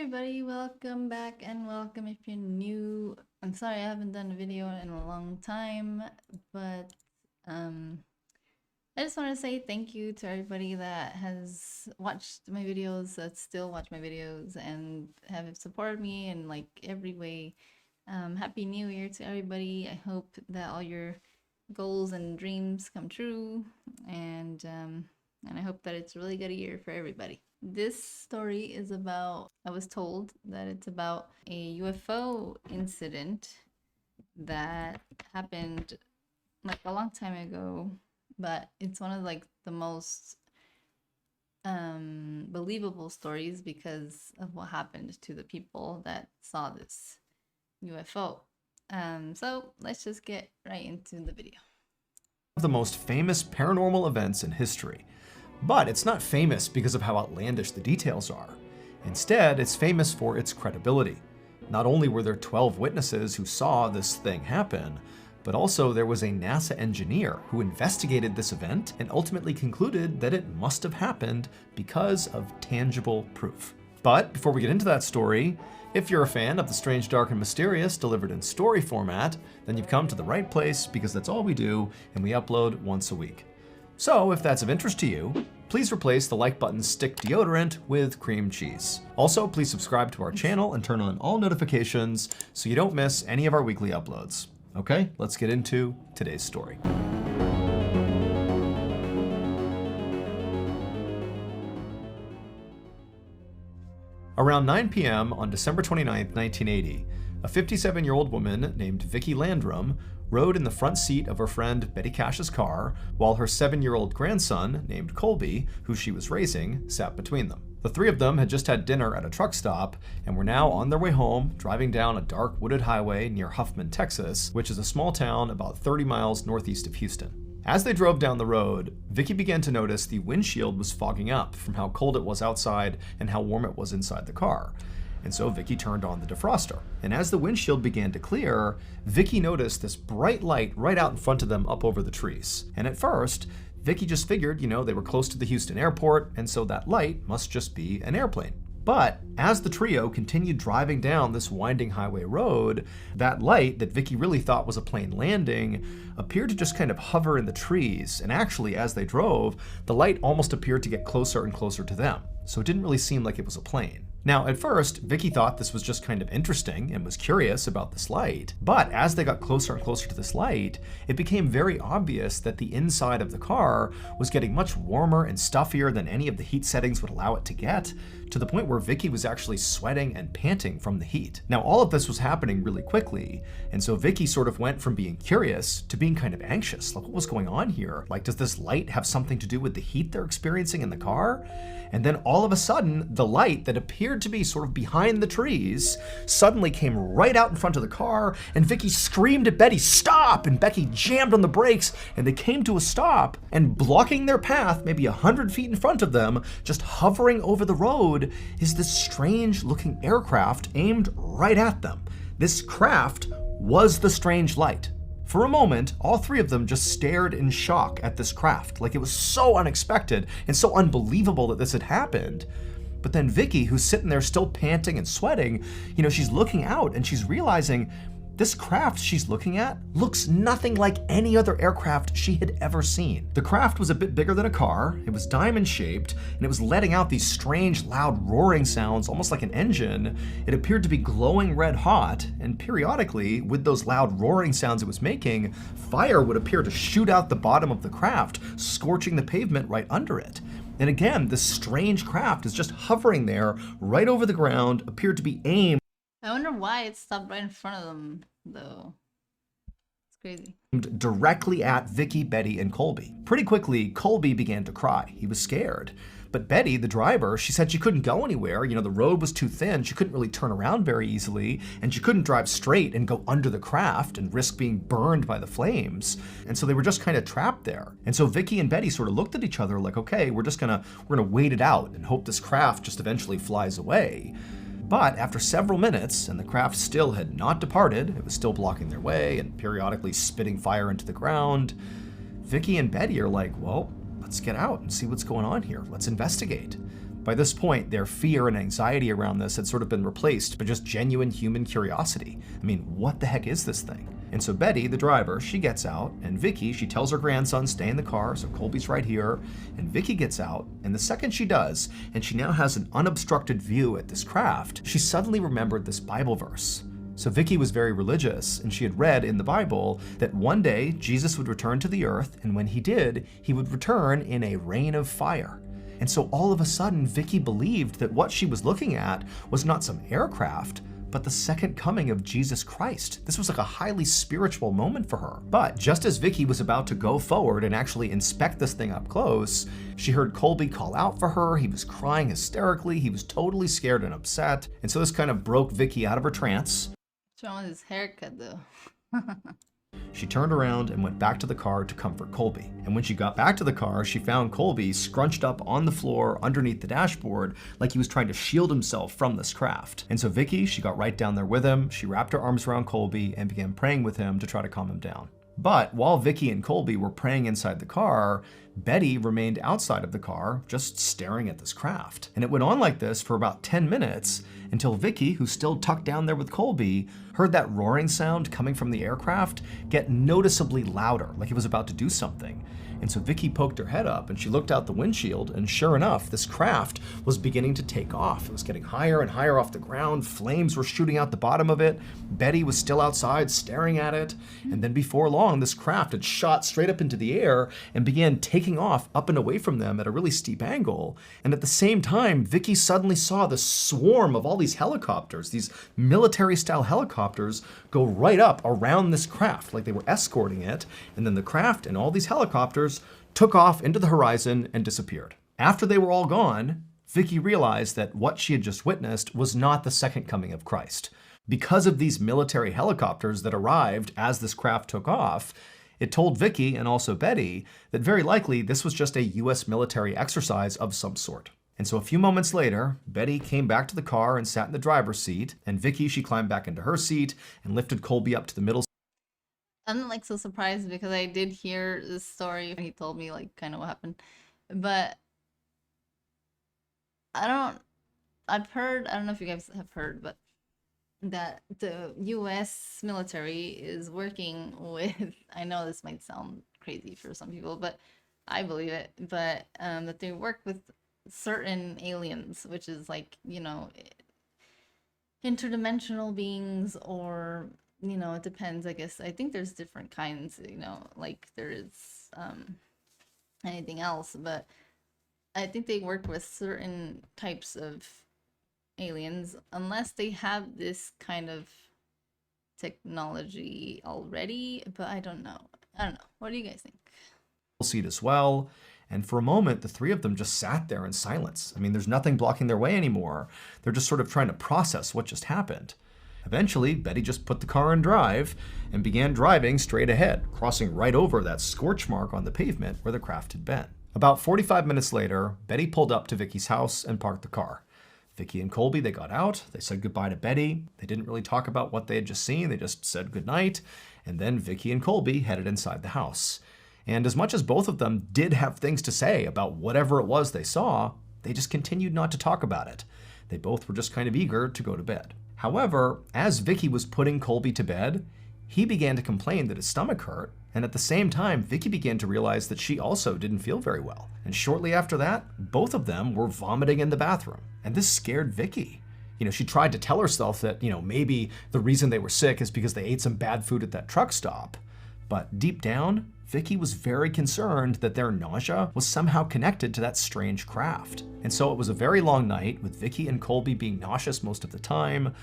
everybody, welcome back and welcome if you're new. I'm sorry I haven't done a video in a long time, but I just want to say thank you to everybody that has watched my videos, that still watch my videos and have supported me in like every way. Happy New Year to everybody. I hope that all your goals and dreams come true, and I hope that it's a really good year for everybody. This story is about, I was told that it's about a UFO incident that happened like a long time ago, but it's one of like the most believable stories because of what happened to the people that saw this UFO. So let's just get right into the video. Of the most famous paranormal events in history. But it's not famous because of how outlandish the details are. Instead, it's famous for its credibility. Not only were there 12 witnesses who saw this thing happen, but also there was a NASA engineer who investigated this event and ultimately concluded that it must have happened because of tangible proof. But before we get into that story, if you're a fan of the strange, dark, and mysterious delivered in story format, then you've come to the right place because that's all we do and we upload once a week. So if that's of interest to you, please replace the like button's stick deodorant with cream cheese. Also, please subscribe to our channel and turn on all notifications so you don't miss any of our weekly uploads. Okay, let's get into today's story. Around 9 p.m. on December 29, 1980, a 57-year-old woman named Vicki Landrum rode in the front seat of her friend Betty Cash's car, while her 7-year-old grandson, named Colby, who she was raising, sat between them. The three of them had just had dinner at a truck stop and were now on their way home, driving down a dark wooded highway near Huffman, Texas, which is a small town about 30 miles northeast of Houston. As they drove down the road, Vicki began to notice the windshield was fogging up from how cold it was outside and how warm it was inside the car. And so Vicki turned on the defroster. And as the windshield began to clear, Vicki noticed this bright light right out in front of them up over the trees. And at first, Vicki just figured, they were close to the Houston airport, and so that light must just be an airplane. But as the trio continued driving down this winding highway road, that light that Vicki really thought was a plane landing appeared to just kind of hover in the trees. And actually, as they drove, the light almost appeared to get closer and closer to them. So it didn't really seem like it was a plane. Now, at first, Vicki thought this was just kind of interesting and was curious about this light. But as they got closer and closer to this light, it became very obvious that the inside of the car was getting much warmer and stuffier than any of the heat settings would allow it to get, to the point where Vicki was actually sweating and panting from the heat. Now, all of this was happening really quickly, and so Vicki sort of went from being curious to being kind of anxious. Like, what was going on here? Like, does this light have something to do with the heat they're experiencing in the car? And then all of a sudden, the light that appeared to be sort of behind the trees suddenly came right out in front of the car, and Vicki screamed at Betty, "Stop!" And Becky jammed on the brakes, and they came to a stop, and blocking their path, maybe 100 feet in front of them, just hovering over the road, is this strange-looking aircraft aimed right at them. This craft was the strange light. For a moment, all three of them just stared in shock at this craft, like it was so unexpected and so unbelievable that this had happened. But then Vicki, who's sitting there still panting and sweating, she's looking out and she's realizing this craft she's looking at looks nothing like any other aircraft she had ever seen. The craft was a bit bigger than a car, it was diamond-shaped, and it was letting out these strange, loud roaring sounds, almost like an engine. It appeared to be glowing red hot, and periodically, with those loud roaring sounds it was making, fire would appear to shoot out the bottom of the craft, scorching the pavement right under it. And again, this strange craft is just hovering there, right over the ground, appeared to be aimed I wonder why it stopped right in front of them, though. It's crazy. Directly at Vicki, Betty, and Colby. Pretty quickly, Colby began to cry. He was scared. But Betty, the driver, she said she couldn't go anywhere. The road was too thin. She couldn't really turn around very easily, and she couldn't drive straight and go under the craft and risk being burned by the flames. And so they were just kind of trapped there. And so Vicki and Betty sort of looked at each other like, okay, we're gonna wait it out and hope this craft just eventually flies away. But after several minutes, and the craft still had not departed, it was still blocking their way and periodically spitting fire into the ground, Vicki and Betty are like, well, let's get out and see what's going on here. Let's investigate. By this point, their fear and anxiety around this had sort of been replaced by just genuine human curiosity. I mean, what the heck is this thing? And so Betty, the driver, she gets out, and Vicky, she tells her grandson, stay in the car, so Colby's right here, and Vicky gets out, and the second she does, and she now has an unobstructed view at this craft, she suddenly remembered this Bible verse. So Vicky was very religious, and she had read in the Bible that one day Jesus would return to the earth, and when he did, he would return in a rain of fire. And so all of a sudden, Vicky believed that what she was looking at was not some aircraft, but the second coming of Jesus Christ. This was like a highly spiritual moment for her. But just as Vicky was about to go forward and actually inspect this thing up close, she heard Colby call out for her. He was crying hysterically. He was totally scared and upset. And so this kind of broke Vicky out of her trance. What's wrong with his haircut though? She turned around and went back to the car to comfort Colby. And when she got back to the car, she found Colby scrunched up on the floor underneath the dashboard like he was trying to shield himself from this craft. And so Vicky, she got right down there with him. She wrapped her arms around Colby and began praying with him to try to calm him down. But while Vicky and Colby were praying inside the car, Betty remained outside of the car, just staring at this craft. And it went on like this for about 10 minutes until Vicky, who's still tucked down there with Colby, heard that roaring sound coming from the aircraft get noticeably louder, like it was about to do something. And so Vicky poked her head up and she looked out the windshield, and sure enough, this craft was beginning to take off. It was getting higher and higher off the ground. Flames were shooting out the bottom of it. Betty was still outside staring at it. And then before long, this craft had shot straight up into the air and began taking off up and away from them at a really steep angle. And at the same time, Vicky suddenly saw this swarm of all these helicopters, these military-style helicopters, go right up around this craft, like they were escorting it. And then the craft and all these helicopters took off into the horizon and disappeared. After they were all gone, Vicky realized that what she had just witnessed was not the second coming of Christ. Because of these military helicopters that arrived as this craft took off, it told Vicky and also Betty that very likely this was just a US military exercise of some sort. And so a few moments later, Betty came back to the car and sat in the driver's seat, and Vicky, she climbed back into her seat and lifted Colby up to the middle. I'm like so surprised because I did hear this story. He told me like kind of what happened, but I've heard, I don't know if you guys have heard, but that the US military is working with, I know this might sound crazy for some people, but I believe it, but that they work with certain aliens, which is like, you know, interdimensional beings, or you know, it depends, I guess. I think there's different kinds, you know, like there is anything else, but I think they work with certain types of aliens unless they have this kind of technology already, but I don't know. What do you guys think? Seat as well. And for a moment, the three of them just sat there in silence. I mean, there's nothing blocking their way anymore. They're just sort of trying to process what just happened. Eventually, Betty just put the car in drive and began driving straight ahead, crossing right over that scorch mark on the pavement where the craft had been. About 45 minutes later, Betty pulled up to Vicky's house and parked the car. Vicky and Colby, they got out, they said goodbye to Betty. They didn't really talk about what they had just seen, they just said goodnight. And then Vicky and Colby headed inside the house. And as much as both of them did have things to say about whatever it was they saw, they just continued not to talk about it. They both were just kind of eager to go to bed. However, as Vicky was putting Colby to bed, he began to complain that his stomach hurt, and at the same time, Vicky began to realize that she also didn't feel very well. And shortly after that, both of them were vomiting in the bathroom, and this scared Vicky. You know, she tried to tell herself that, you know, maybe the reason they were sick is because they ate some bad food at that truck stop. But deep down, Vicky was very concerned that their nausea was somehow connected to that strange craft. And so it was a very long night, with Vicky and Colby being nauseous most of the time,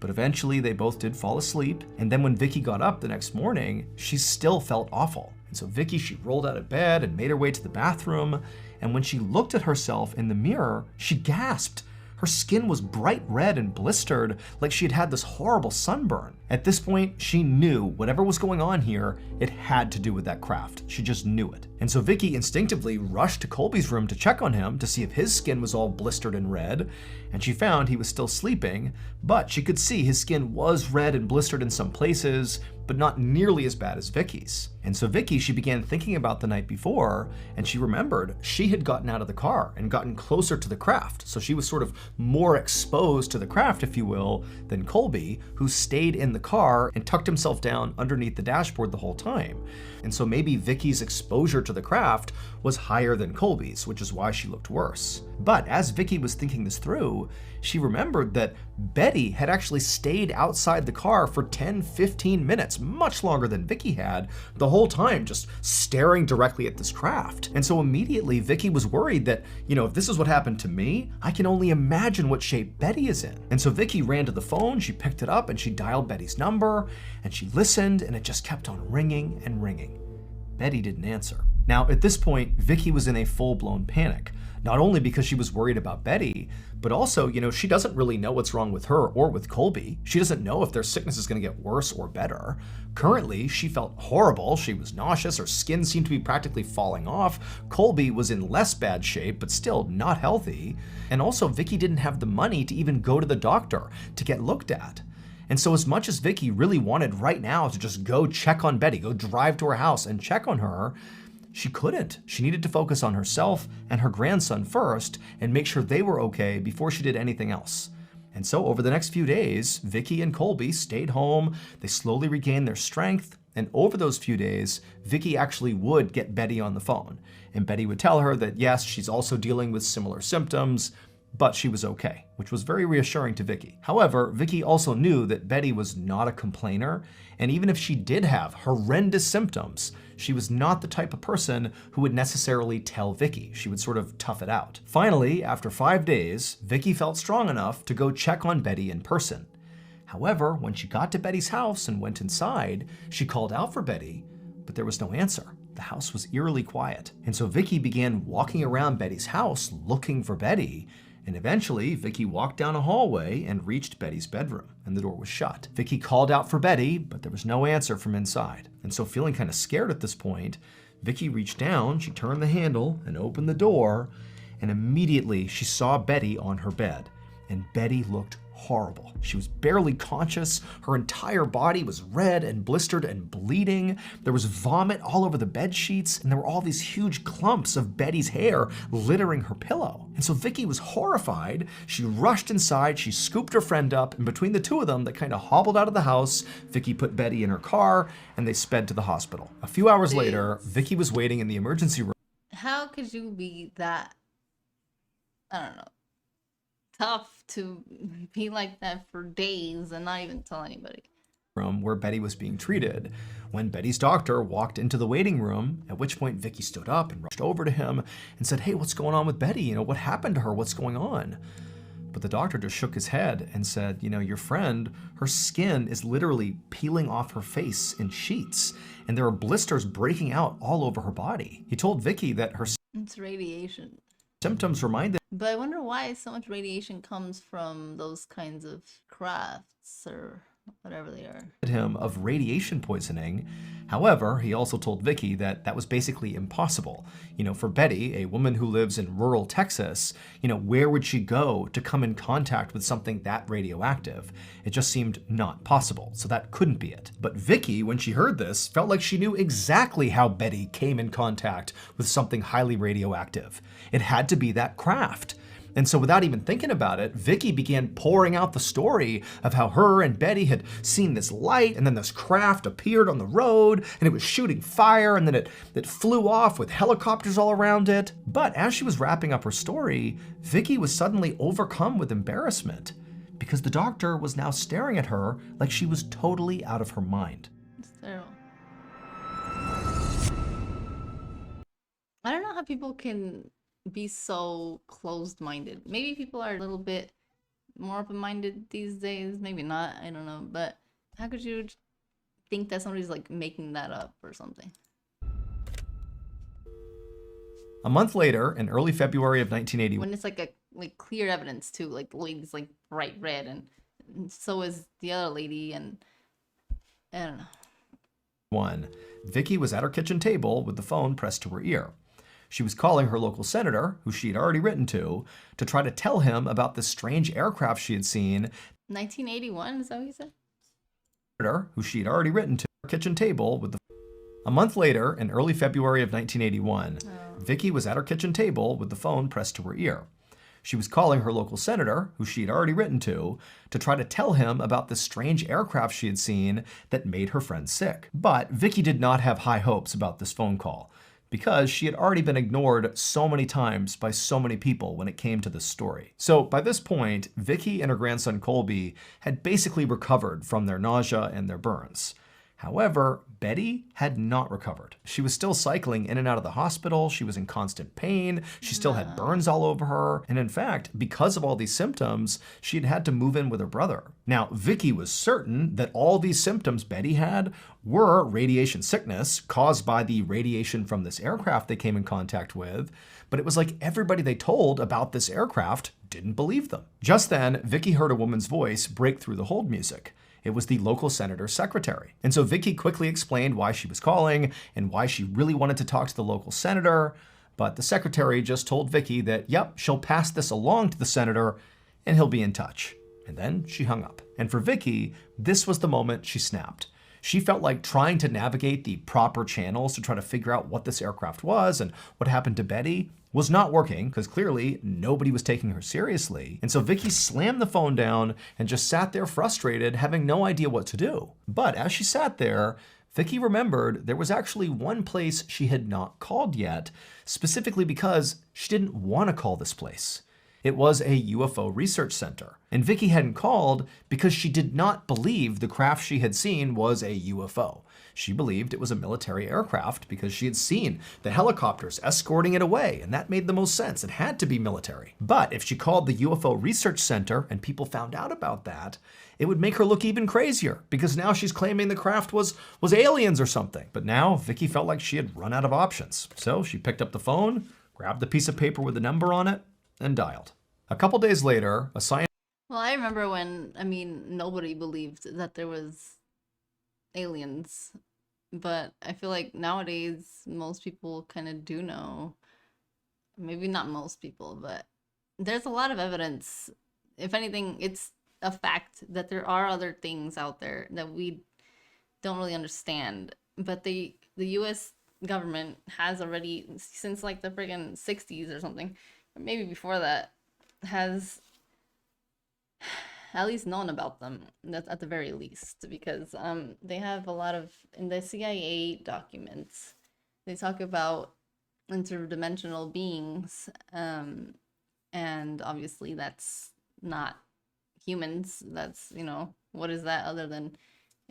but eventually they both did fall asleep. And then when Vicky got up the next morning, she still felt awful. And so Vicky, she rolled out of bed and made her way to the bathroom. And when she looked at herself in the mirror, she gasped. Her skin was bright red and blistered, like she had had this horrible sunburn. At this point, she knew whatever was going on here, it had to do with that craft. She just knew it. And so Vicky instinctively rushed to Colby's room to check on him to see if his skin was all blistered and red, and she found he was still sleeping, but she could see his skin was red and blistered in some places, but not nearly as bad as Vicky's. And so Vicky, she began thinking about the night before, and she remembered she had gotten out of the car and gotten closer to the craft. So she was sort of more exposed to the craft, if you will, than Colby, who stayed in the car and tucked himself down underneath the dashboard the whole time. And so maybe Vicky's exposure to the craft was higher than Colby's, which is why she looked worse. But as Vicky was thinking this through, she remembered that Betty had actually stayed outside the car for 10-15 minutes, much longer than Vicky had, the whole time just staring directly at this craft. And so immediately Vicky was worried that, if this is what happened to me, I can only imagine what shape Betty is in. And so Vicky ran to the phone, she picked it up and she dialed Betty's number and she listened, and it just kept on ringing and ringing. Betty didn't answer. Now, at this point, Vicky was in a full-blown panic, not only because she was worried about Betty, but also, she doesn't really know what's wrong with her or with Colby. She doesn't know if their sickness is going to get worse or better. Currently, she felt horrible. She was nauseous. Her skin seemed to be practically falling off. Colby was in less bad shape, but still not healthy. And also, Vicky didn't have the money to even go to the doctor to get looked at. And so as much as Vicky really wanted right now to just go check on Betty, go drive to her house and check on her, she couldn't. She needed to focus on herself and her grandson first and make sure they were okay before she did anything else. And so over the next few days, Vicky and Colby stayed home. They slowly regained their strength. And over those few days, Vicky actually would get Betty on the phone. And Betty would tell her that yes, she's also dealing with similar symptoms, but she was okay, which was very reassuring to Vicky. However, Vicky also knew that Betty was not a complainer, and even if she did have horrendous symptoms, she was not the type of person who would necessarily tell Vicky. She would sort of tough it out. Finally, after 5 days, Vicky felt strong enough to go check on Betty in person. However, when she got to Betty's house and went inside, she called out for Betty, but there was no answer. The house was eerily quiet. And so Vicky began walking around Betty's house looking for Betty, and eventually, Vicky walked down a hallway and reached Betty's bedroom, and the door was shut. Vicky called out for Betty, but there was no answer from inside. And so feeling kind of scared at this point, Vicky reached down, she turned the handle and opened the door, and immediately she saw Betty on her bed. And Betty looked horrible. She was barely conscious. Her entire body was red and blistered and bleeding. There was vomit all over the bed sheets, and there were all these huge clumps of Betty's hair littering her pillow. And so Vicky was horrified. She rushed inside, she scooped her friend up, and between the two of them, they kind of hobbled out of the house. Vicky put Betty in her car, and they sped to the hospital. A few hours later, Vicky was waiting in the emergency room. How could you be that, I don't know, tough to be like that for days and not even tell anybody? Room where Betty was being treated, when Betty's doctor walked into the waiting room, at which point Vicky stood up and rushed over to him and said, "Hey, what's going on with Betty? What happened to her? What's going on?" But the doctor just shook his head and said, your friend, her skin is literally peeling off her face in sheets, and there are blisters breaking out all over her body. He told Vicky that her It's radiation. symptoms reminded But I wonder why so much radiation comes from those kinds of crafts or whatever they are. him of radiation poisoning. However, he also told Vicky that that was basically impossible. For Betty, a woman who lives in rural Texas, where would she go to come in contact with something that radioactive? It just seemed not possible, so that couldn't be it. But Vicky, when she heard this, felt like she knew exactly how Betty came in contact with something highly radioactive. It had to be that craft. And so without even thinking about it, Vicky began pouring out the story of how her and Betty had seen this light, and then this craft appeared on the road, and it was shooting fire, and then it flew off with helicopters all around it. But as she was wrapping up her story, Vicky was suddenly overcome with embarrassment because the doctor was now staring at her like she was totally out of her mind. It's terrible. I don't know how people can be so closed-minded. Maybe people are a little bit more open-minded these days. Maybe not. I don't know. But how could you think that somebody's like making that up or something? A month later, in early February of 1980, When it's like clear evidence too, like the lady's like bright red, and so is the other lady, and I don't know. Vicky was at her kitchen table with the phone pressed to her ear. She was calling her local senator, who she had already written to try to tell him about this strange aircraft she had seen. 1981, is that what you said? Who she had already written to kitchen table with the... A month later, in early February of 1981, Vicky was at her kitchen table with the phone pressed to her ear. She was calling her local senator, who she had already written to try to tell him about the strange aircraft she had seen that made her friend sick. But Vicky did not have high hopes about this phone call, because she had already been ignored so many times by so many people when it came to this story. So by this point, Vicky and her grandson Colby had basically recovered from their nausea and their burns. However, Betty had not recovered. She was still cycling in and out of the hospital. She was in constant pain. She still had burns all over her. And in fact, because of all these symptoms, she had had to move in with her brother. Now, Vicky was certain that all these symptoms Betty had were radiation sickness caused by the radiation from this aircraft they came in contact with. But it was like everybody they told about this aircraft didn't believe them. Just then, Vicky heard a woman's voice break through the hold music. It was the local senator's secretary. And so Vicky quickly explained why she was calling and why she really wanted to talk to the local senator. But the secretary just told Vicky that, yep, she'll pass this along to the senator and he'll be in touch. And then she hung up. And for Vicky, this was the moment she snapped. She felt like trying to navigate the proper channels to try to figure out what this aircraft was and what happened to Betty was not working, because clearly nobody was taking her seriously. And so Vicky slammed the phone down and just sat there frustrated, having no idea what to do. But as she sat there, Vicky remembered there was actually one place she had not called yet, specifically because she didn't want to call this place. It was a UFO research center. And Vicky hadn't called because she did not believe the craft she had seen was a UFO. She believed it was a military aircraft because she had seen the helicopters escorting it away, and that made the most sense. It had to be military. But if she called the UFO research center and people found out about that, it would make her look even crazier, because now she's claiming the craft was aliens or something. But now Vicky felt like she had run out of options. So she picked up the phone, grabbed the piece of paper with the number on it, and dialed. A couple days later, a scientist... Well, I remember when, nobody believed that there was aliens. But I feel like nowadays, most people kind of do know. Maybe not most people, but there's a lot of evidence. If anything, it's a fact that there are other things out there that we don't really understand. But the U.S. government has already, since like the friggin' 60s or something, or maybe before that, has at least known about them. That's at the very least, because they have a lot of, in the CIA documents, they talk about interdimensional beings, and obviously that's not humans. That's, what is that other than,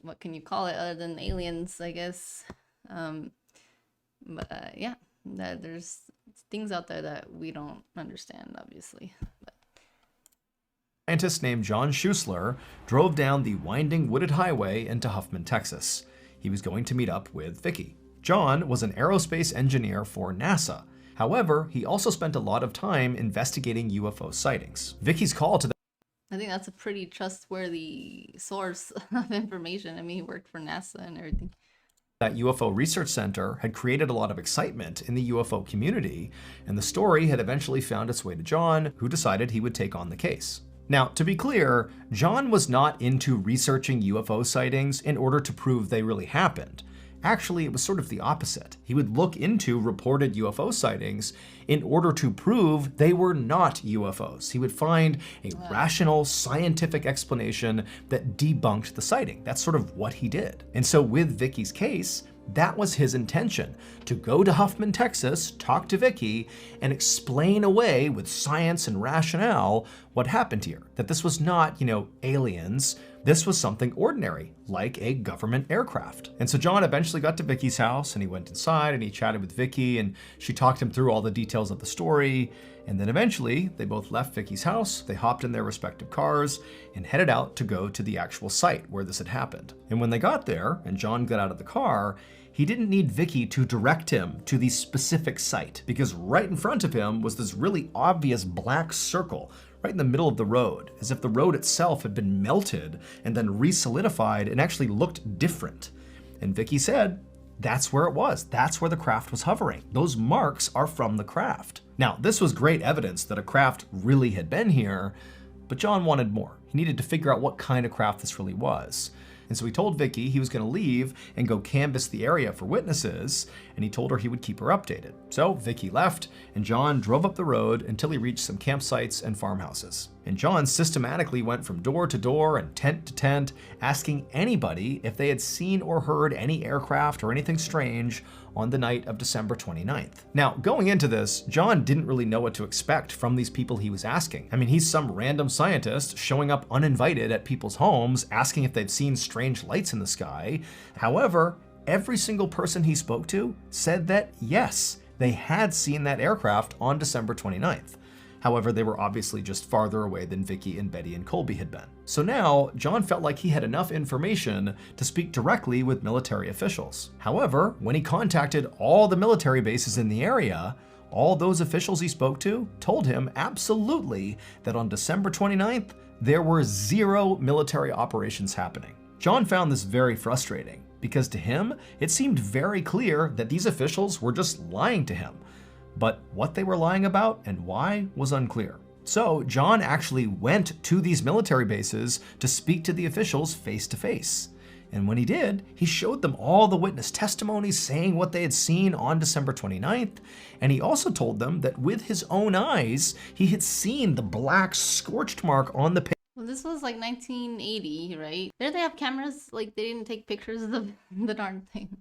what can you call it other than aliens, I guess. Yeah, that there's things out there that we don't understand, obviously. But scientist named John Schuessler drove down the winding wooded highway into Huffman, Texas. He was going to meet up with Vicky. John was an aerospace engineer for NASA. However, he also spent a lot of time investigating UFO sightings. Vicky's call to the... I think that's a pretty trustworthy source of information. He worked for NASA and everything. That UFO research center had created a lot of excitement in the UFO community, and the story had eventually found its way to John, who decided he would take on the case. Now, to be clear, John was not into researching UFO sightings in order to prove they really happened. Actually, it was sort of the opposite. He would look into reported UFO sightings in order to prove they were not UFOs. He would find a rational, scientific explanation that debunked the sighting. That's sort of what he did. And so with Vicky's case, that was his intention, to go to Huffman, Texas, talk to Vicky, and explain away with science and rationale what happened here. That this was not, aliens. This was something ordinary, like a government aircraft. And so John eventually got to Vicky's house, and he went inside and he chatted with Vicky, and she talked him through all the details of the story. And then eventually they both left Vicky's house, they hopped in their respective cars and headed out to go to the actual site where this had happened. And when they got there and John got out of the car, he didn't need Vicky to direct him to the specific site, because right in front of him was this really obvious black circle right in the middle of the road, as if the road itself had been melted and then re-solidified and actually looked different. And Vicky said, that's where it was. That's where the craft was hovering. Those marks are from the craft. Now, this was great evidence that a craft really had been here, but John wanted more. He needed to figure out what kind of craft this really was. And so he told Vicky he was going to leave and go canvass the area for witnesses, and he told her he would keep her updated. So Vicky left, and John drove up the road until he reached some campsites and farmhouses. And John systematically went from door to door and tent to tent, asking anybody if they had seen or heard any aircraft or anything strange on the night of December 29th. Now, going into this, John didn't really know what to expect from these people he was asking. I mean, he's some random scientist showing up uninvited at people's homes, asking if they've seen strange lights in the sky. However, every single person he spoke to said that yes, they had seen that aircraft on December 29th. However, they were obviously just farther away than Vicky and Betty and Colby had been. So now, John felt like he had enough information to speak directly with military officials. However, when he contacted all the military bases in the area, all those officials he spoke to told him absolutely that on December 29th, there were 0 military operations happening. John found this very frustrating because to him, it seemed very clear that these officials were just lying to him. But what they were lying about and why was unclear. So John actually went to these military bases to speak to the officials face to face. And when he did, he showed them all the witness testimonies saying what they had seen on December 29th. And he also told them that with his own eyes, he had seen the black scorched mark on the pavement. Well, this was like 1980, right? There they have cameras, like they didn't take pictures of the darn thing.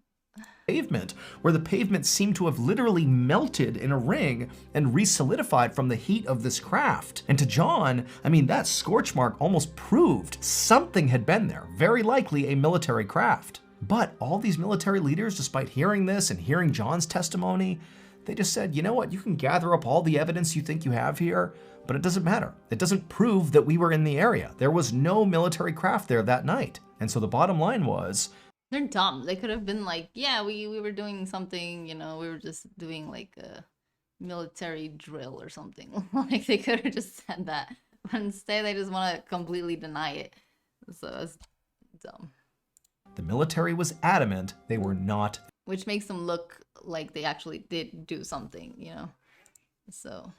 Pavement, where the pavement seemed to have literally melted in a ring and re-solidified from the heat of this craft. And to John, I mean, that scorch mark almost proved something had been there, very likely a military craft. But all these military leaders, despite hearing this and hearing John's testimony, they just said, you know what, you can gather up all the evidence you think you have here, but it doesn't matter. It doesn't prove that we were in the area. There was no military craft there that night. And so the bottom line was, they're dumb. They could have been like, yeah, we were doing something, you know, we were just doing like a military drill or something. Like they could have just said that. But instead they just want to completely deny it. So it's dumb. the military was adamant they were not. Which makes them look like they actually did do something, you know? So.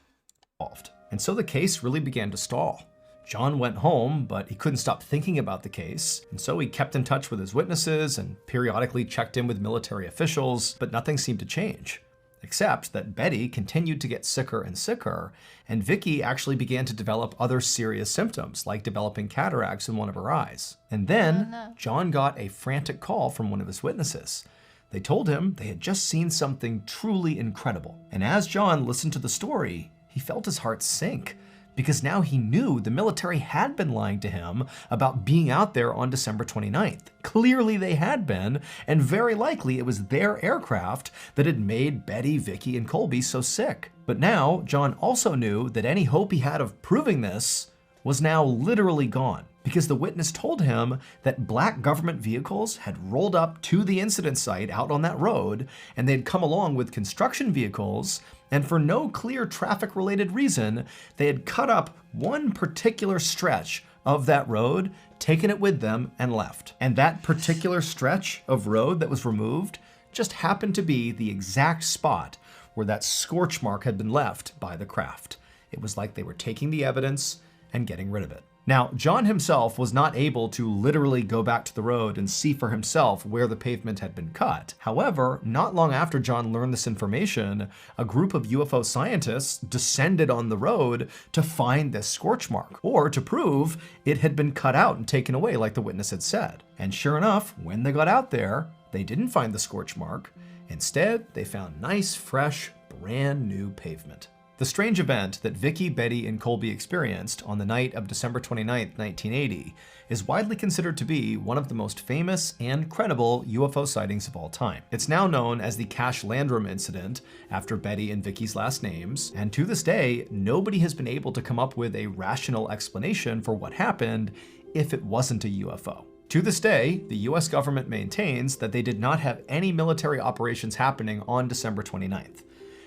Involved. And so the case really began to stall. John went home, but he couldn't stop thinking about the case, and so he kept in touch with his witnesses and periodically checked in with military officials, but nothing seemed to change. Except that Betty continued to get sicker and sicker, and Vicky actually began to develop other serious symptoms, like developing cataracts in one of her eyes. And then, John got a frantic call from one of his witnesses. They told him they had just seen something truly incredible. And as John listened to the story, he felt his heart sink, because now he knew the military had been lying to him about being out there on December 29th. Clearly they had been, and very likely it was their aircraft that had made Betty, Vicky, and Colby so sick. But now, John also knew that any hope he had of proving this was now literally gone, because the witness told him that black government vehicles had rolled up to the incident site out on that road, and they'd come along with construction vehicles, and for no clear traffic-related reason, they had cut up one particular stretch of that road, taken it with them, and left. And that particular stretch of road that was removed just happened to be the exact spot where that scorch mark had been left by the craft. It was like they were taking the evidence and getting rid of it. Now, John himself was not able to literally go back to the road and see for himself where the pavement had been cut. However, not long after John learned this information, a group of UFO scientists descended on the road to find this scorch mark, or to prove it had been cut out and taken away like the witness had said. And sure enough, when they got out there, they didn't find the scorch mark. Instead, they found nice, fresh, brand new pavement. The strange event that Vicky, Betty, and Colby experienced on the night of December 29, 1980, is widely considered to be one of the most famous and credible UFO sightings of all time. It's now known as the Cash Landrum incident, after Betty and Vicky's last names, and to this day, nobody has been able to come up with a rational explanation for what happened if it wasn't a UFO. To this day, the US government maintains that they did not have any military operations happening on December 29th.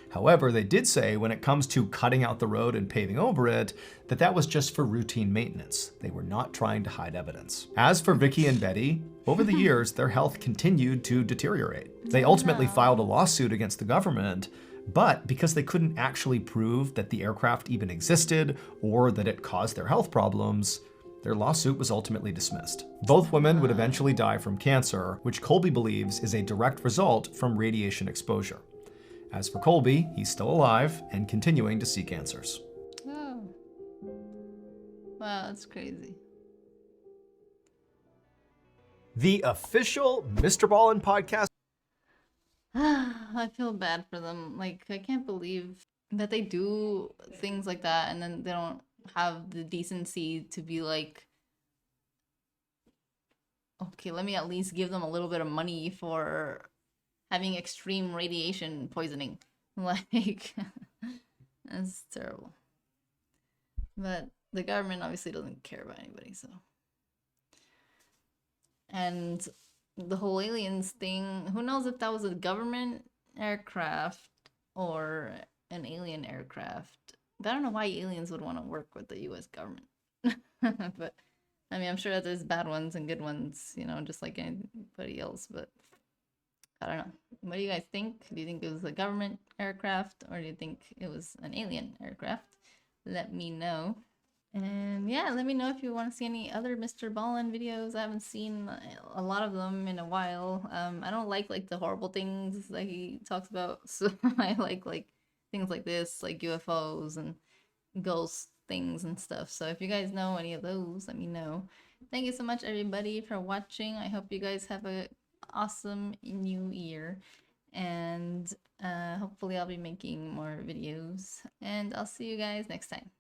However, they did say when it comes to cutting out the road and paving over it, that that was just for routine maintenance. They were not trying to hide evidence. As for Vicky and Betty, over the years, their health continued to deteriorate. They ultimately filed a lawsuit against the government, but because they couldn't actually prove that the aircraft even existed or that it caused their health problems, Their lawsuit was ultimately dismissed. Both women would eventually die from cancer, which Colby believes is a direct result from radiation exposure. As for Colby, he's still alive and continuing to seek answers. Oh. Wow, that's crazy. The official Mr. Ballen podcast. I feel bad for them. Like, I can't believe that they do things like that and then they don't have the decency to be like, okay, let me at least give them a little bit of money for having extreme radiation poisoning. Like, that's terrible. But the government obviously doesn't care about anybody, so. And the whole aliens thing, who knows if that was a government aircraft or an alien aircraft. But I don't know why aliens would want to work with the US government. But I mean, I'm sure that there's bad ones and good ones, you know, just like anybody else. But I don't know. What do you guys think? Do you think it was a government aircraft or do you think it was an alien aircraft? Let me know. And yeah, let me know if you want to see any other Mr. Ballen videos. I haven't seen a lot of them in a while. I don't like the horrible things that he talks about. So I like things like this, like UFOs and ghost things and stuff. So if you guys know any of those, let me know. Thank you so much everybody for watching. I hope you guys have a awesome new year. And hopefully I'll be making more videos. And I'll see you guys next time.